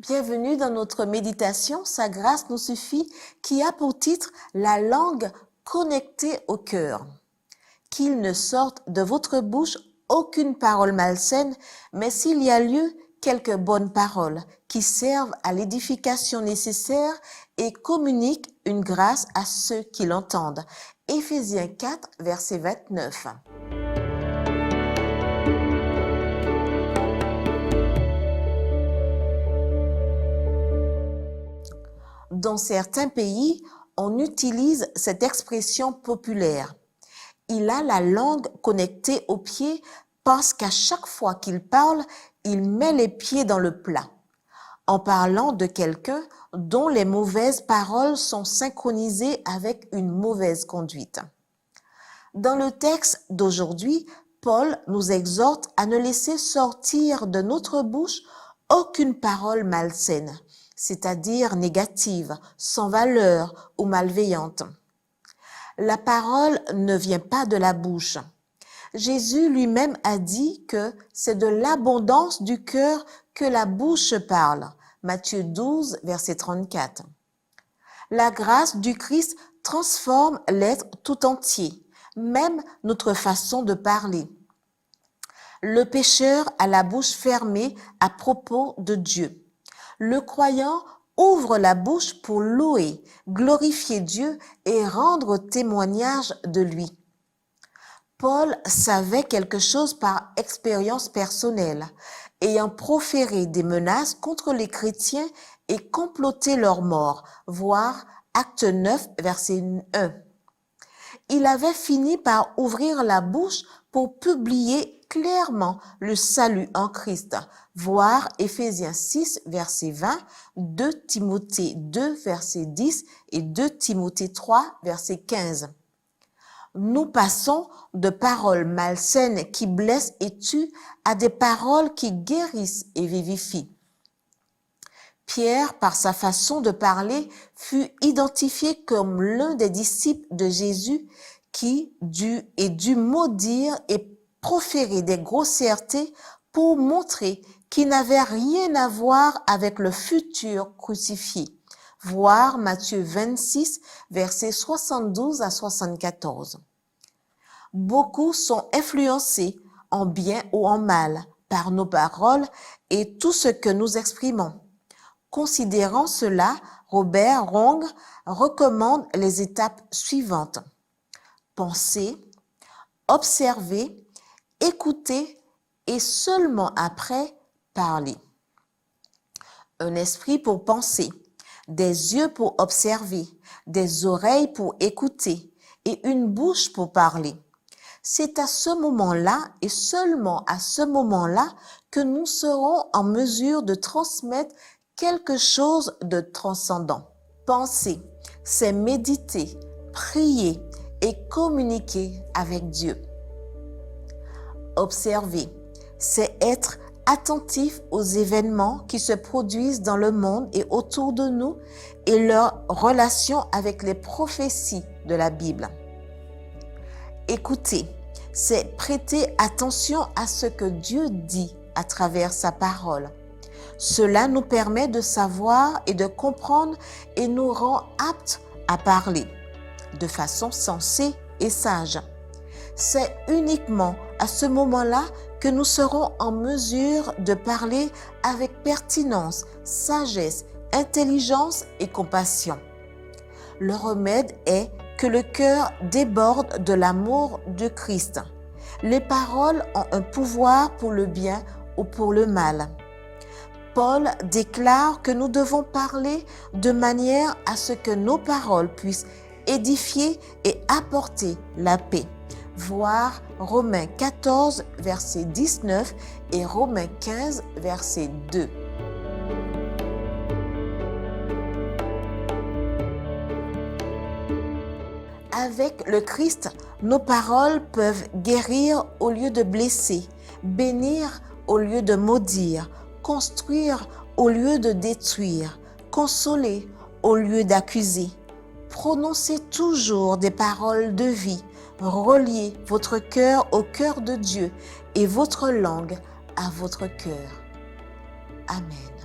Bienvenue dans notre méditation « Sa grâce nous suffit » qui a pour titre « La langue connectée au cœur ». Qu'il ne sorte de votre bouche aucune parole malsaine, mais s'il y a lieu, quelques bonnes paroles qui servent à l'édification nécessaire et communiquent une grâce à ceux qui l'entendent. Éphésiens 4, verset 29. Dans certains pays, on utilise cette expression populaire. Il a la langue connectée aux pieds parce qu'à chaque fois qu'il parle, il met les pieds dans le plat. En parlant de quelqu'un dont les mauvaises paroles sont synchronisées avec une mauvaise conduite. Dans le texte d'aujourd'hui, Paul nous exhorte à ne laisser sortir de notre bouche aucune parole malsaine, c'est-à-dire négative, sans valeur ou malveillante. La parole ne vient pas de la bouche. Jésus lui-même a dit que c'est de l'abondance du cœur que la bouche parle. Matthieu 12, verset 34. La grâce du Christ transforme l'être tout entier, même notre façon de parler. Le pécheur a la bouche fermée à propos de Dieu. Le croyant ouvre la bouche pour louer, glorifier Dieu et rendre témoignage de lui. Paul savait quelque chose par expérience personnelle, ayant proféré des menaces contre les chrétiens et comploté leur mort, voir Acte 9, verset 1. Il avait fini par ouvrir la bouche pour publier clairement le salut en Christ, voir Éphésiens 6, verset 20, 2 Timothée 2, verset 10 et 2 Timothée 3, verset 15. Nous passons de paroles malsaines qui blessent et tuent à des paroles qui guérissent et vivifient. Pierre, par sa façon de parler, fut identifié comme l'un des disciples de Jésus qui dut maudire et proférer des grossièretés pour montrer qu'il n'avait rien à voir avec le futur crucifié. Voir Matthieu 26, versets 72 à 74. Beaucoup sont influencés, en bien ou en mal, par nos paroles et tout ce que nous exprimons. Considérant cela, Robert Rong recommande les étapes suivantes. Penser, observer, écouter et seulement après parler. Un esprit pour penser, des yeux pour observer, des oreilles pour écouter et une bouche pour parler. C'est à ce moment-là et seulement à ce moment-là que nous serons en mesure de transmettre quelque chose de transcendant. Penser, c'est méditer, prier et communiquer avec Dieu. Observer, c'est être attentif aux événements qui se produisent dans le monde et autour de nous et leur relation avec les prophéties de la Bible. Écouter, c'est prêter attention à ce que Dieu dit à travers sa parole. Cela nous permet de savoir et de comprendre et nous rend aptes à parler de façon sensée et sage. C'est uniquement à ce moment-là que nous serons en mesure de parler avec pertinence, sagesse, intelligence et compassion. Le remède est que le cœur déborde de l'amour de Christ. Les paroles ont un pouvoir pour le bien ou pour le mal. Paul déclare que nous devons parler de manière à ce que nos paroles puissent édifier et apporter la paix. Voir Romains 14, verset 19 et Romains 15, verset 2. Avec le Christ, nos paroles peuvent guérir au lieu de blesser, bénir au lieu de maudire, construire au lieu de détruire, consoler au lieu d'accuser. Prononcez toujours des paroles de vie, reliez votre cœur au cœur de Dieu et votre langue à votre cœur. Amen.